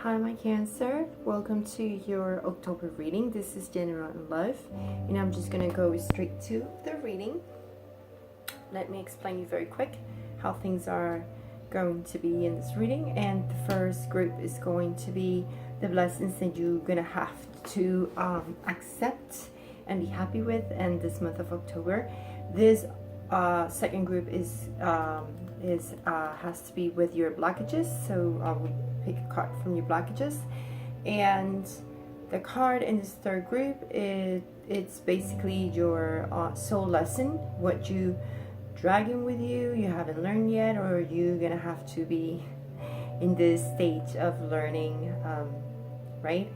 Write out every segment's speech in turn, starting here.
Hi, my Cancer. Welcome to your October reading. This is General in Love, and I'm just gonna go straight to the reading. Let me explain you very quick how things are going to be in this reading. And the first group is going to be the blessings that you're gonna have to accept and be happy with in this month of October. This second group is has to be with your blockages. So I will pick a card from your blockages, and the card in this third group it's basically your soul lesson, what you dragging with you haven't learned yet, or you're gonna have to be in this stage of learning, right?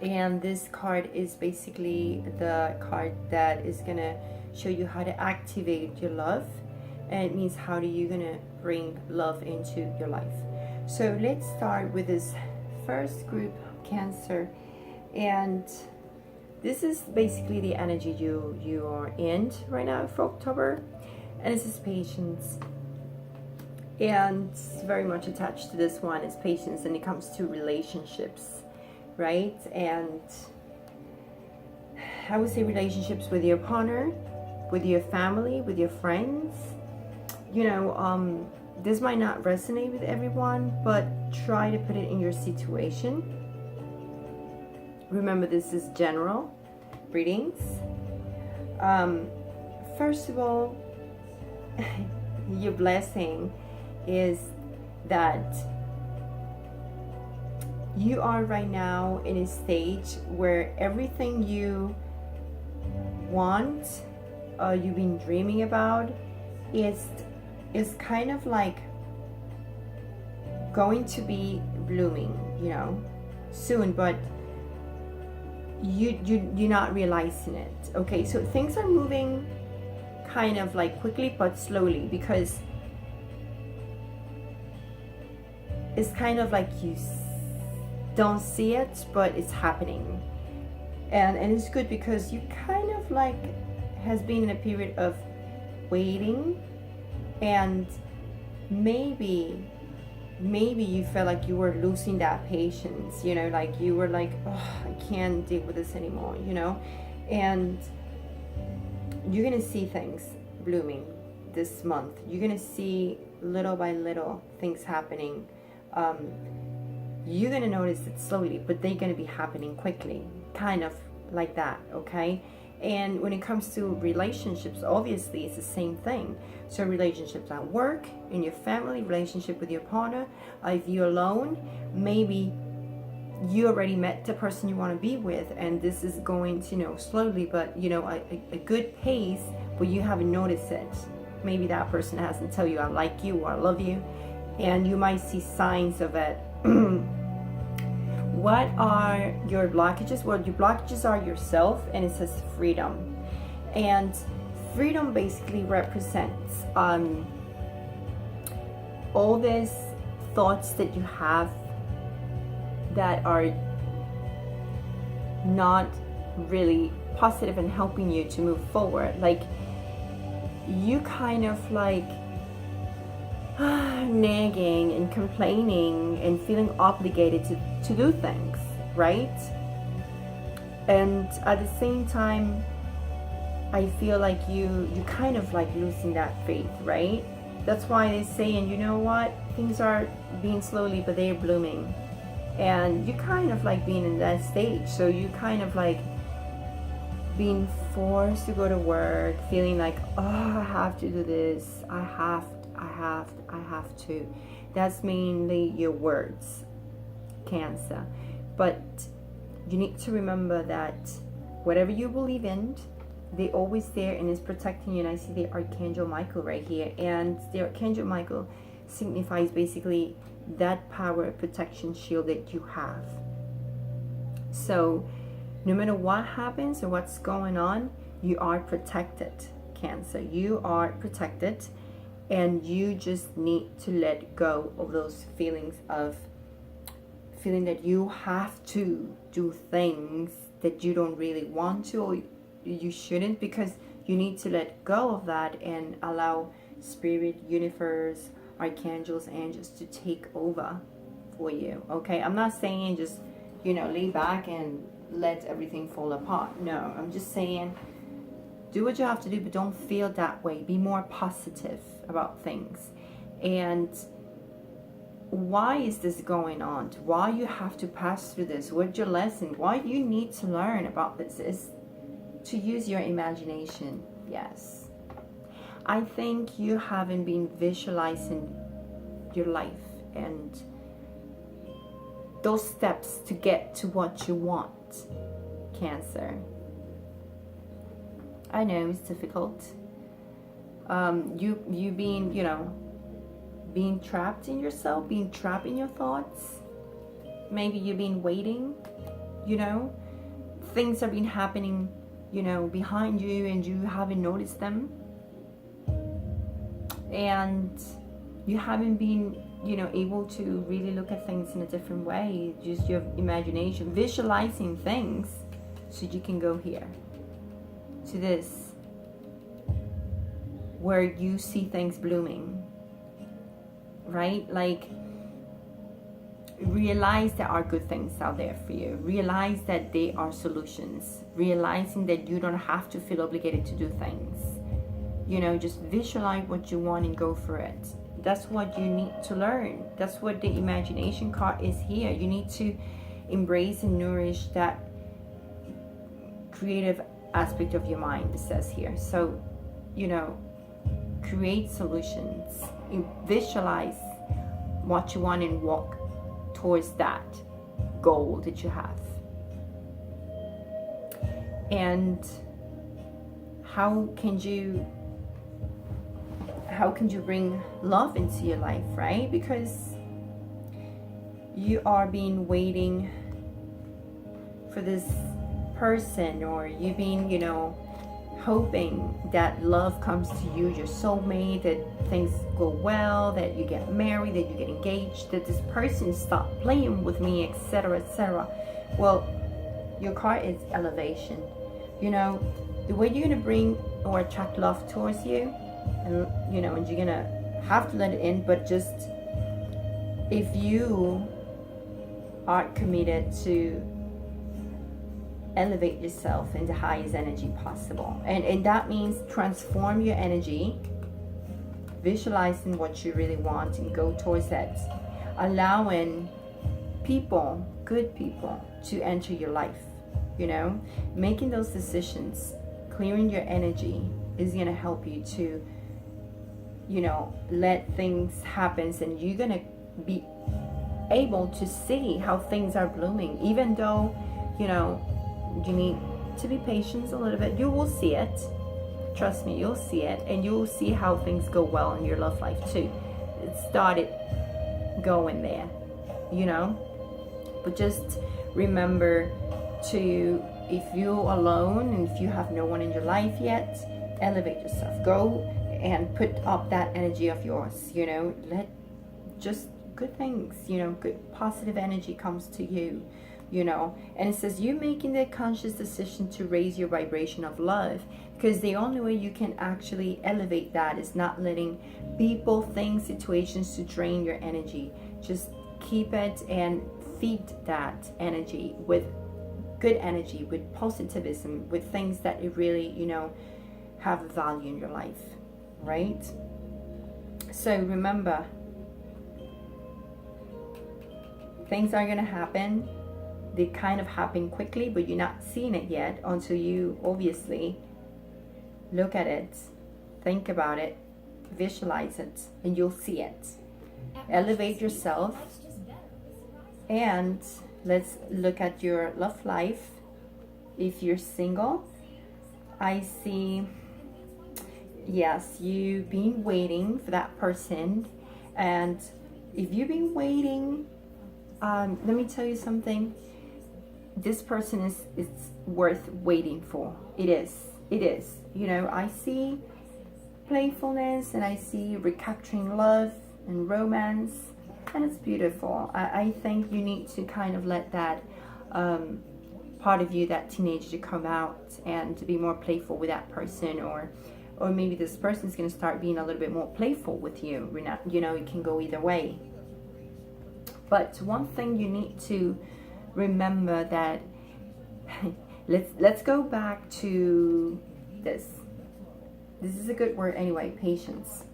And this card is basically the card that is gonna show you how to activate your love, and it means how do you gonna bring love into your life. So let's start with this first group, Cancer, and this is basically the energy you are in right now for October, and this is patience, and it's very much attached to this one is patience when it comes to relationships, right? And I would say relationships with your partner, with your family, with your friends. This might not resonate with everyone, but try to put it in your situation. Remember, this is general readings. First of all, your blessing is that you are right now in a stage where everything you want, you've been dreaming about, is kind of like going to be blooming, soon, but you're not realizing it. Okay, so things are moving kind of like quickly but slowly, because it's kind of like you don't see it, but it's happening, and it's good because you kind of like has been in a period of waiting, and maybe you felt like you were losing that patience, like you were like, oh, I can't deal with this anymore, and you're gonna see things blooming this month. You're gonna see little by little things happening. You're gonna notice it slowly, but they're gonna be happening quickly, kind of like that, okay? And when it comes to relationships, obviously it's the same thing. So relationships at work, in your family, relationship with your partner, if you're alone, maybe you already met the person you want to be with, and this is going to, slowly, but a good pace, but you haven't noticed it. Maybe that person hasn't tell you I like you or I love you, and you might see signs of it. What are your blockages? Well, your blockages are yourself, and it says freedom. And freedom basically represents all these thoughts that you have that are not really positive and helping you to move forward. Like, you kind of like nagging and complaining and feeling obligated to do things, right? And at the same time, I feel like you kind of like losing that faith, right? That's why they say, and you know what, things are being slowly, but they're blooming, and you kind of like being in that stage. So you kind of like being forced to go to work, feeling like, oh, I have to do this, I have to. That's mainly your words, Cancer. But you need to remember that whatever you believe in, they're always there and is protecting you. And I see the Archangel Michael right here, and the Archangel Michael signifies basically that power protection shield that you have. So no matter what happens or what's going on, you are protected, Cancer. You are protected, and you just need to let go of those feelings of feeling that you have to do things that you don't really want to, or you shouldn't, because you need to let go of that and allow spirit, universe, archangels, angels to take over for you. Okay, I'm not saying just, you know, lay back and let everything fall apart. No, I'm just saying do what you have to do, but don't feel that way. Be more positive about things. And why is this going on? Why you have to pass through this? What's your lesson? Why you need to learn about this is to use your imagination. Yes, I think you haven't been visualizing your life and those steps to get to what you want, Cancer. I know it's difficult. You being, you know, being trapped in yourself, being trapped in your thoughts. Maybe you've been waiting, you know. Things have been happening, you know, behind you and you haven't noticed them. And you haven't been, you know, able to really look at things in a different way. Just your imagination, visualizing things so you can go here to this where you see things blooming, right? Like, realize there are good things out there for you. Realize that they are solutions. Realizing that you don't have to feel obligated to do things. You know, just visualize what you want and go for it. That's what you need to learn. That's what the imagination card is here. You need to embrace and nourish that creative aspect of your mind, it says here. So, you know, create solutions, visualize what you want and walk towards that goal that you have. And how can you bring love into your life, right? Because you are being waiting for this person, or you've been, you know, hoping that love comes to you, your soulmate, that things go well, that you get married, that you get engaged, that this person stop playing with me, etc., etc. Well, your card is elevation. You know, the way you're gonna bring or attract love towards you, and you know, and you're gonna have to let it in, but just if you are committed to elevate yourself in the highest energy possible, and that means transform your energy, visualizing what you really want and go towards that, allowing people, good people, to enter your life. You know, making those decisions, clearing your energy is going to help you to, you know, let things happen, and you're going to be able to see how things are blooming. Even though, you know, you need to be patient a little bit, you will see it. Trust me, you'll see it, and you'll see how things go well in your love life too. It started going there, you know. But just remember to, if you're alone and if you have no one in your life yet, elevate yourself. Go and put up that energy of yours, you know. Let just good things, you know, good positive energy comes to you, you know. And it says you're making the conscious decision to raise your vibration of love, because the only way you can actually elevate that is not letting people, things, situations to drain your energy. Just keep it and feed that energy with good energy, with positivism, with things that it really, you know, have value in your life, right? So remember, things are going to happen. They kind of happen quickly, but you're not seeing it yet until you obviously look at it, think about it, visualize it, and you'll see it. Elevate yourself. And let's look at your love life. If you're single, I see, yes, you've been waiting for that person. And if you've been waiting, let me tell you something. This person is worth waiting for. It is. You know, I see playfulness, and I see recapturing love and romance, and it's beautiful. I think you need to kind of let that part of you, that teenager, come out and to be more playful with that person, or maybe this person's going to start being a little bit more playful with you. You know, it can go either way. But one thing you need to remember that let's go back to this. This is a good word anyway, patience.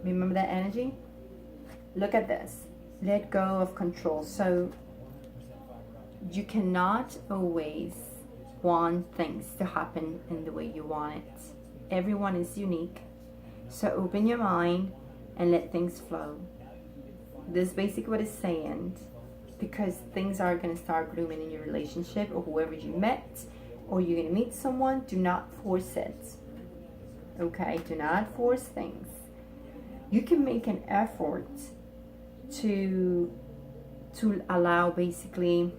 Remember that energy? Look at this. Let go of control. So you cannot always want things to happen in the way you want it. Everyone is unique. So open your mind and let things flow. This is basically what it's saying, because things are going to start blooming in your relationship, or whoever you met, or you're going to meet someone. Do not force it. Okay? Do not force things. You can make an effort to allow, basically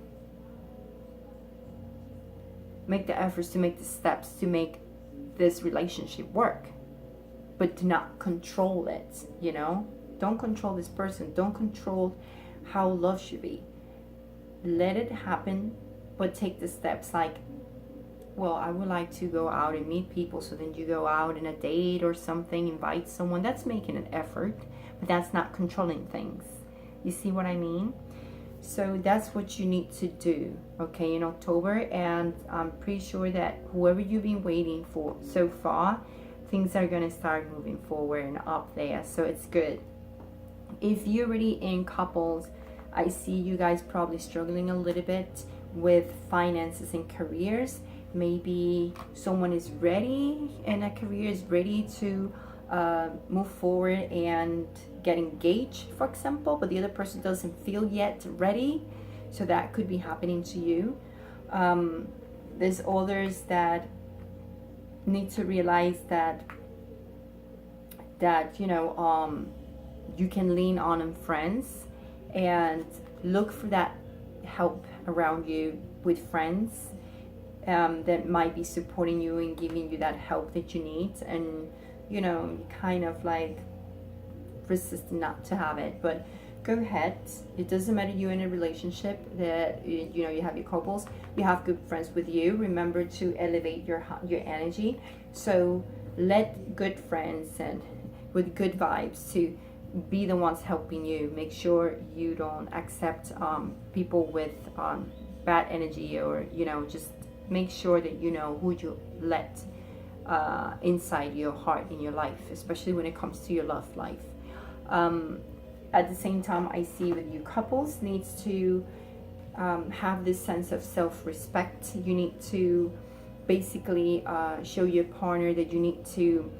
make the efforts, to make the steps to make this relationship work, but do not control it. Don't control this person. Don't control how love should be. Let it happen, but take the steps. Like, well, I would like to go out and meet people. So then you go out in a date or something, invite someone. That's making an effort, but that's not controlling things. You see what I mean? So that's what you need to do, okay, in October. And I'm pretty sure that whoever you've been waiting for so far, things are going to start moving forward and up there. So it's good. If you're already in couples, I see you guys probably struggling a little bit with finances and careers. Maybe someone is ready and a career is ready to move forward and get engaged, for example, but the other person doesn't feel yet ready. So that could be happening to you. There's others that need to realize that you can lean on friends and look for that help around you with friends that might be supporting you and giving you that help that you need, and kind of like resist not to have it. But go ahead. It doesn't matter, you're in a relationship, that you have your couples, you have good friends with you. Remember to elevate your energy. So let good friends and with good vibes to be the ones helping you. Make sure you don't accept people with bad energy, or just make sure that you know who you let inside your heart, in your life, especially when it comes to your love life. At the same time, I see with you couples needs to have this sense of self-respect. You need to basically show your partner that you need to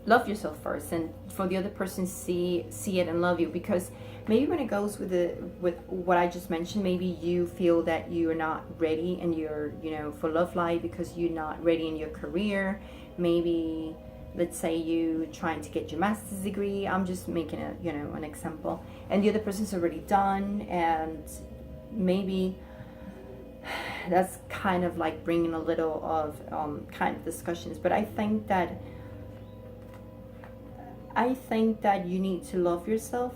love yourself first, and for the other person see it and love you. Because maybe when it goes with what I just mentioned, maybe you feel that you are not ready and you're for love life because you're not ready in your career. Maybe let's say you trying to get your master's degree. I'm just making an example, and the other person's already done, and maybe that's kind of like bringing a little of kind of discussions. But I think that you need to love yourself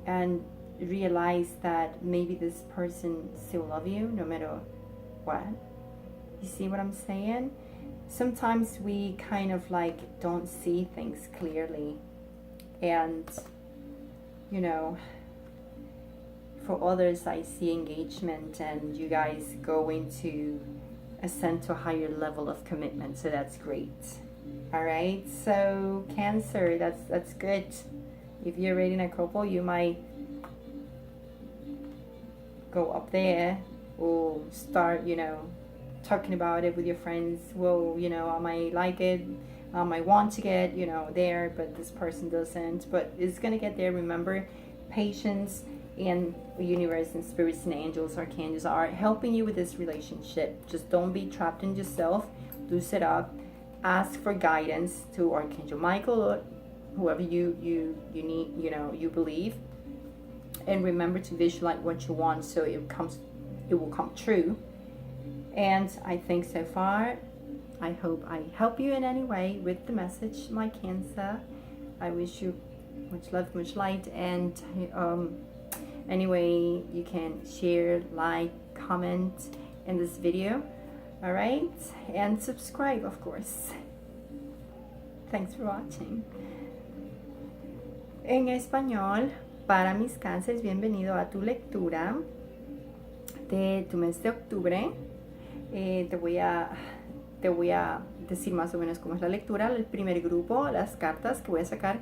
and realize that maybe this person still love you no matter what. You see what I'm saying? Sometimes we kind of like don't see things clearly, and for others I see engagement and you guys going to ascend to a higher level of commitment. So that's great. All right, so Cancer, that's good. If you're already in a couple, you might go up there or start talking about it with your friends. Well, I might like it, I might want to get there, but this person doesn't. But it's gonna get there. Remember, patience and the universe and spirits and angels, archangels are helping you with this relationship. Just don't be trapped in yourself. Loose it up. Ask for guidance to Archangel Michael or whoever you need, you believe. And remember to visualize what you want so it will come true. And I think so far, I hope I help you in any way with the message, my Cancer. I wish you much love, much light, and anyway, you can share, like, comment in this video. All right, and subscribe, of course. Thanks for watching. En español, para mis cánceres, bienvenido a tu lectura de tu mes de octubre. Te voy a decir más o menos cómo es la lectura. El primer grupo, las cartas que voy a sacar,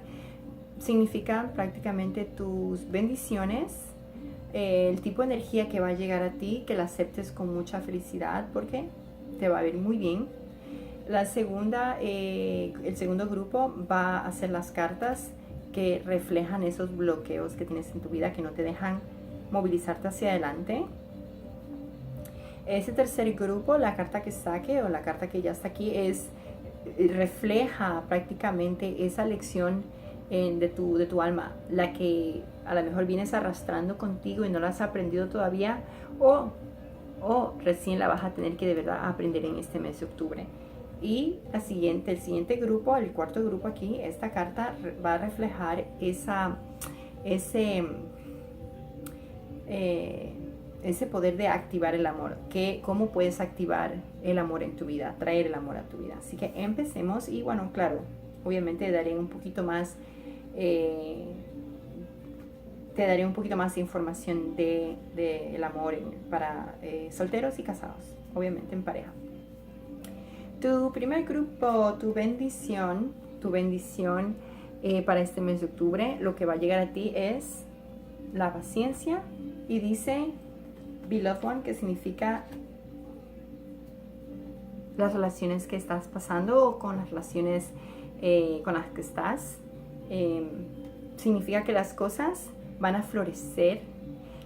significan prácticamente tus bendiciones, el tipo de energía que va a llegar a ti, que la aceptes con mucha felicidad porque te va a ir muy bien. El segundo grupo va a ser las cartas que reflejan esos bloqueos que tienes en tu vida, que no te dejan movilizarte hacia adelante. Ese tercer grupo, la carta que saque o la carta que ya está aquí, refleja prácticamente esa lección de tu alma, la que a lo mejor vienes arrastrando contigo y no la has aprendido todavía, o recién la vas a tener que de verdad aprender en este mes de octubre. Y el siguiente grupo, el cuarto grupo aquí, esta carta va a reflejar ese poder de activar el amor, cómo puedes activar el amor en tu vida, traer el amor a tu vida. Así que empecemos. Y bueno, claro, obviamente te daré un poquito más de información del amor para solteros y casados, obviamente en pareja. Tu primer grupo, tu bendición para este mes de octubre, lo que va a llegar a ti es la paciencia, y dice Beloved One, que significa las relaciones que estás pasando o con las relaciones con las que estás. Significa que las cosas van a florecer.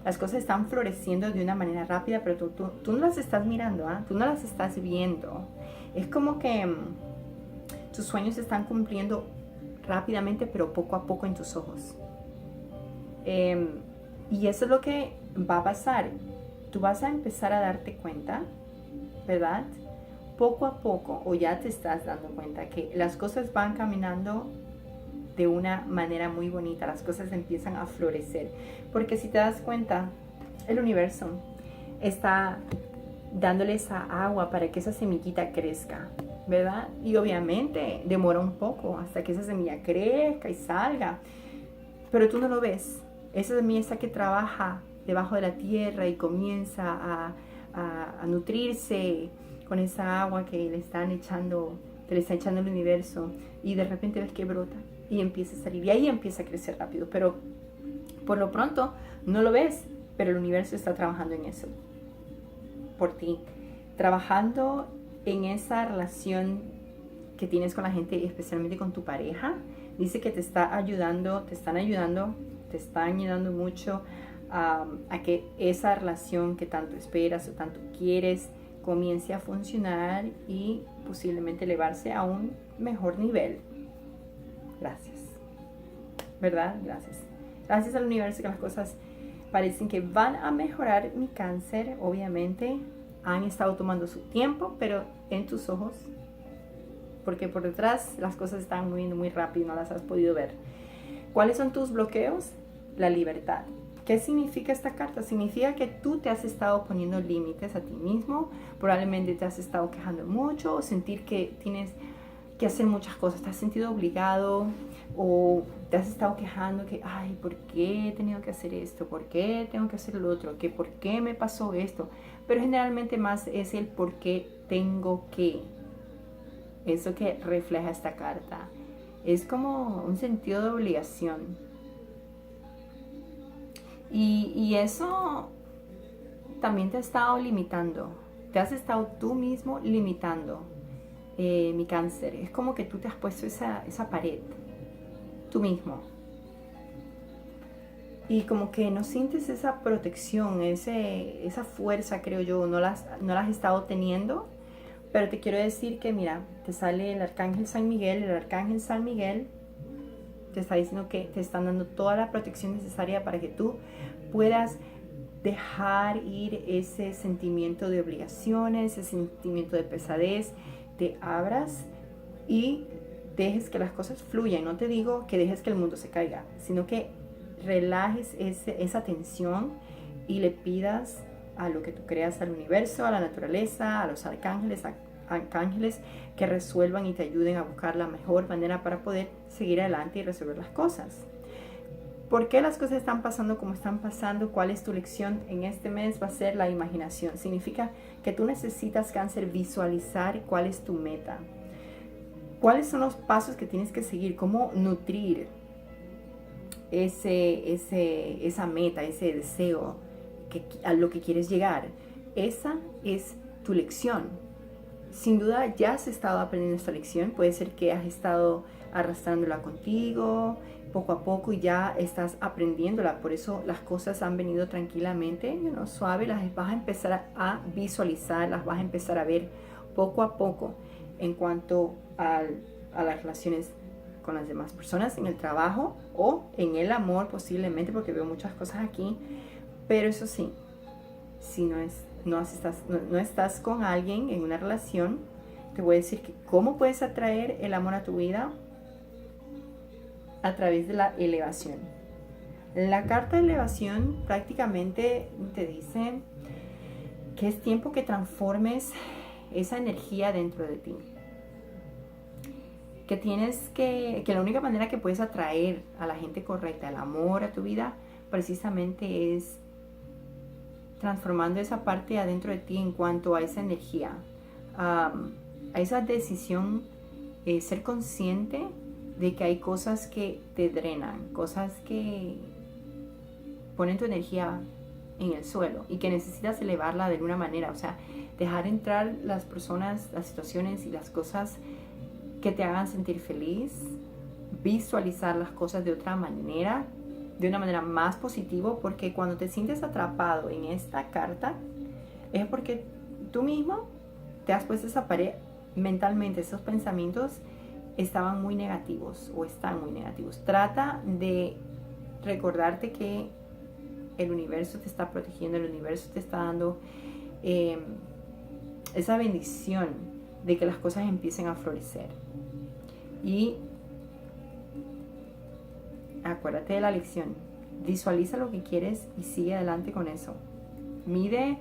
Las cosas están floreciendo de una manera rápida, pero tú no las estás mirando, tú no las estás viendo. Es como que tus sueños se están cumpliendo rápidamente, pero poco a poco en tus ojos. Y eso es lo que va a pasar. Tú vas a empezar a darte cuenta, ¿verdad? Poco a poco, o ya te estás dando cuenta que las cosas van caminando de una manera muy bonita. Las cosas empiezan a florecer. Porque si te das cuenta, el universo está dándole esa agua para que esa semillita crezca, ¿verdad? Y obviamente demora un poco hasta que esa semilla crezca y salga. Pero tú no lo ves. Esa semilla es la que trabaja debajo de la tierra y comienza a nutrirse con esa agua que le está echando el universo, y de repente ves que brota y empieza a salir, y ahí empieza a crecer rápido, pero por lo pronto no lo ves, pero el universo está trabajando en eso por ti, trabajando en esa relación que tienes con la gente, especialmente con tu pareja. Dice que te están ayudando mucho a que esa relación que tanto esperas o tanto quieres comience a funcionar y posiblemente elevarse a un mejor nivel. Gracias, ¿verdad? Gracias al universo, que las cosas parecen que van a mejorar. Mi cáncer, obviamente, han estado tomando su tiempo, pero en tus ojos, porque por detrás las cosas están moviendo muy rápido y no las has podido ver. ¿Cuáles son tus bloqueos? La libertad. ¿Qué significa esta carta? Significa que tú te has estado poniendo límites a ti mismo. Probablemente te has estado quejando mucho, o sentir que tienes que hacer muchas cosas. Te has sentido obligado, o te has estado quejando que, ay, ¿por qué he tenido que hacer esto? ¿Por qué tengo que hacer lo otro? ¿Por qué me pasó esto? Pero generalmente más es el por qué tengo que. Eso que refleja esta carta. Es como un sentido de obligación. Y eso también te ha estado limitando. Te has estado tú mismo limitando, mi cáncer. Es como que tú te has puesto esa pared, tú mismo. Y como que no sientes esa protección, esa fuerza, creo yo, no la has estado teniendo. Pero te quiero decir que, mira, te sale el arcángel San Miguel. El arcángel San Miguel te está diciendo que te están dando toda la protección necesaria para que tú puedas dejar ir ese sentimiento de obligaciones, ese sentimiento de pesadez. Te abras y dejes que las cosas fluyan. No te digo que dejes que el mundo se caiga, sino que relajes esa tensión y le pidas a lo que tú creas, al universo, a la naturaleza, a los arcángeles, que resuelvan y te ayuden a buscar la mejor manera para poder seguir adelante y resolver las cosas. ¿Por qué las cosas están pasando como están pasando? ¿Cuál es tu lección en este mes? Va a ser la imaginación. Significa que tú necesitas, Cáncer, visualizar cuál es tu meta. ¿Cuáles son los pasos que tienes que seguir? ¿Cómo nutrir esa meta, ese deseo a lo que quieres llegar? Esa es tu lección. Sin duda ya has estado aprendiendo esta lección. Puede ser que has estado arrastrándola contigo poco a poco y ya estás aprendiéndola. Por eso las cosas han venido tranquilamente, suave. Las vas a empezar a visualizar, las vas a empezar a ver poco a poco en cuanto a las relaciones con las demás personas, en el trabajo o en el amor posiblemente, porque veo muchas cosas aquí. Pero eso sí, si no estás con alguien en una relación, te voy a decir que cómo puedes atraer el amor a tu vida a través de la elevación. La carta de elevación prácticamente te dice que es tiempo que transformes esa energía dentro de ti. Que la única manera que puedes atraer a la gente correcta, el amor a tu vida, precisamente es transformando esa parte adentro de ti en cuanto a esa energía, a esa decisión, ser consciente de que hay cosas que te drenan, cosas que ponen tu energía en el suelo y que necesitas elevarla de alguna manera. O sea, dejar entrar las personas, las situaciones y las cosas que te hagan sentir feliz, visualizar las cosas de otra manera, de una manera más positiva, porque cuando te sientes atrapado en esta carta es porque tú mismo te has puesto esa pared mentalmente. Esos pensamientos estaban muy negativos o están muy negativos. Trata de recordarte que el universo te está protegiendo, el universo te está dando esa bendición de que las cosas empiecen a florecer. Y acuérdate de la lección, visualiza lo que quieres y sigue adelante con eso. Mide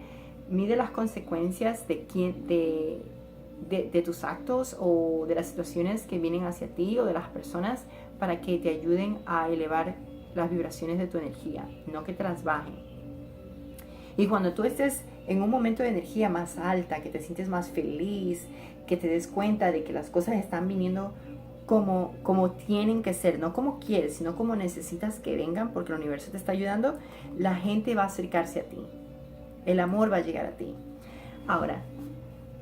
las consecuencias de tus actos o de las situaciones que vienen hacia ti o de las personas, para que te ayuden a elevar las vibraciones de tu energía, no que te las bajen. Y cuando tú estés en un momento de energía más alta, que te sientes más feliz, que te des cuenta de que las cosas están viniendo como tienen que ser, no como quieres, sino como necesitas que vengan, porque el universo te está ayudando, la gente va a acercarse a ti, el amor va a llegar a ti. Ahora,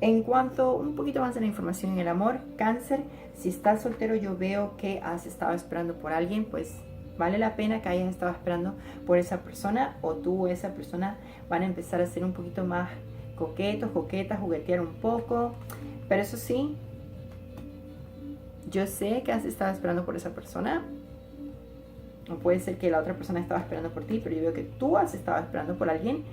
en cuanto un poquito más de la información en el amor, Cáncer, si estás soltero, yo veo que has estado esperando por alguien, pues vale la pena que hayas estado esperando por esa persona, o tú o esa persona van a empezar a ser un poquito más coquetas, juguetear un poco. Pero eso sí, yo sé que has estado esperando por esa persona, o puede ser que la otra persona estaba esperando por ti, pero yo veo que tú has estado esperando por alguien.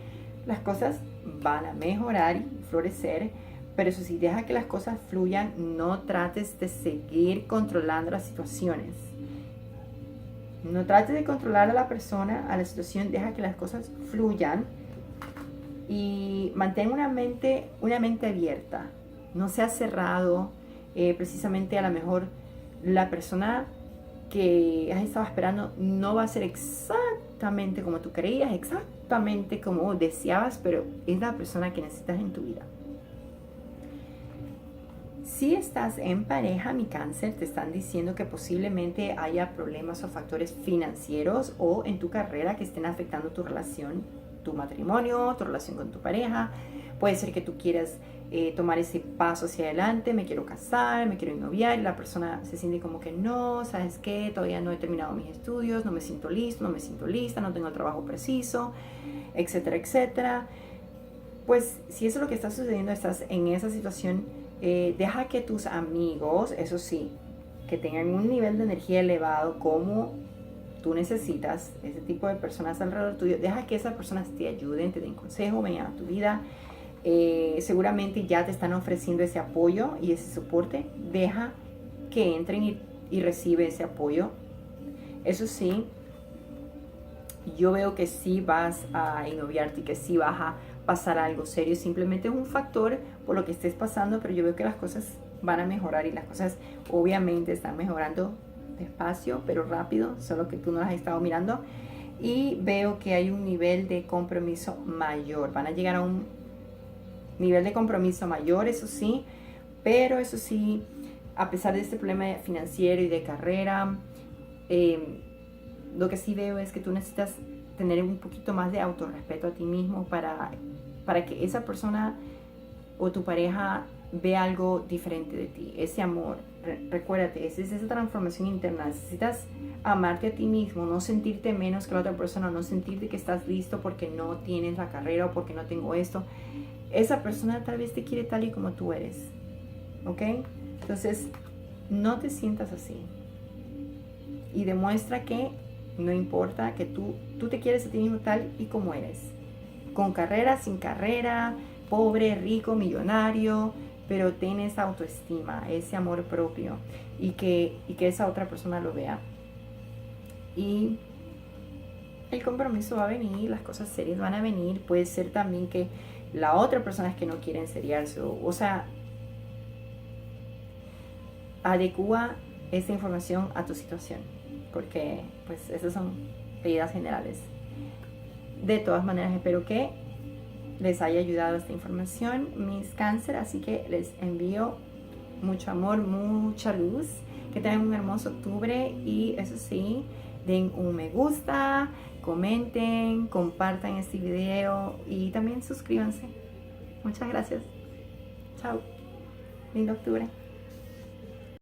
Las cosas van a mejorar y florecer, pero eso sí, deja que las cosas fluyan. No trates de seguir controlando las situaciones. No trates de controlar a la persona, a la situación. Deja que las cosas fluyan y mantén una mente abierta. No seas cerrado. Precisamente a lo mejor la persona que has estado esperando no va a ser exactamente como tú creías, exactamente como deseabas, pero es la persona que necesitas en tu vida. Si estás en pareja, mi Cáncer, te están diciendo que posiblemente haya problemas o factores financieros o en tu carrera que estén afectando tu relación, tu matrimonio, tu relación con tu pareja. Puede ser que tú quieras tomar ese paso hacia adelante, me quiero casar, me quiero noviar, y la persona se siente como que no, ¿sabes qué? Todavía no he terminado mis estudios, no me siento listo, no me siento lista, no tengo el trabajo preciso, etcétera, etcétera. Pues si eso es lo que está sucediendo, estás en esa situación, deja que tus amigos, eso sí, que tengan un nivel de energía elevado como tú necesitas, ese tipo de personas alrededor tuyo, deja que esas personas te ayuden, te den consejo, vengan a tu vida. Seguramente ya te están ofreciendo ese apoyo y ese soporte. Deja que entren y recibe ese apoyo. Eso sí, yo veo que sí vas a noviarte y que sí vas a pasar algo serio. Simplemente es un factor por lo que estés pasando, pero yo veo que las cosas van a mejorar y las cosas obviamente están mejorando despacio, pero rápido, solo que tú no las has estado mirando. Y veo que hay un nivel de compromiso mayor. Van a llegar a un nivel de compromiso mayor, eso sí, pero eso sí, a pesar de este problema financiero y de carrera, lo que sí veo es que tú necesitas tener un poquito más de autorrespeto a ti mismo para que esa persona o tu pareja vea algo diferente de ti, ese amor. Recuérdate, es esa transformación interna. Necesitas amarte a ti mismo, no sentirte menos que la otra persona, no sentirte que estás listo porque no tienes la carrera o porque no tengo esto. Esa persona tal vez te quiere tal y como tú eres, ¿ok? Entonces, no te sientas así. Y demuestra que no importa, que tú te quieres a ti mismo tal y como eres. Con carrera, sin carrera, pobre, rico, millonario, pero ten esa autoestima, ese amor propio y que esa otra persona lo vea. Y el compromiso va a venir, las cosas serias van a venir. Puede ser también que la otra persona es que no quiere enseriarse, o sea, adecúa esta información a tu situación, porque pues esas son ideas generales. De todas maneras, espero que les haya ayudado esta información, mis cáncer, así que les envío mucho amor, mucha luz, que tengan un hermoso octubre y eso sí, den un me gusta, comenten, compartan este video y también suscríbanse. Muchas gracias. Chao. Lindo octubre.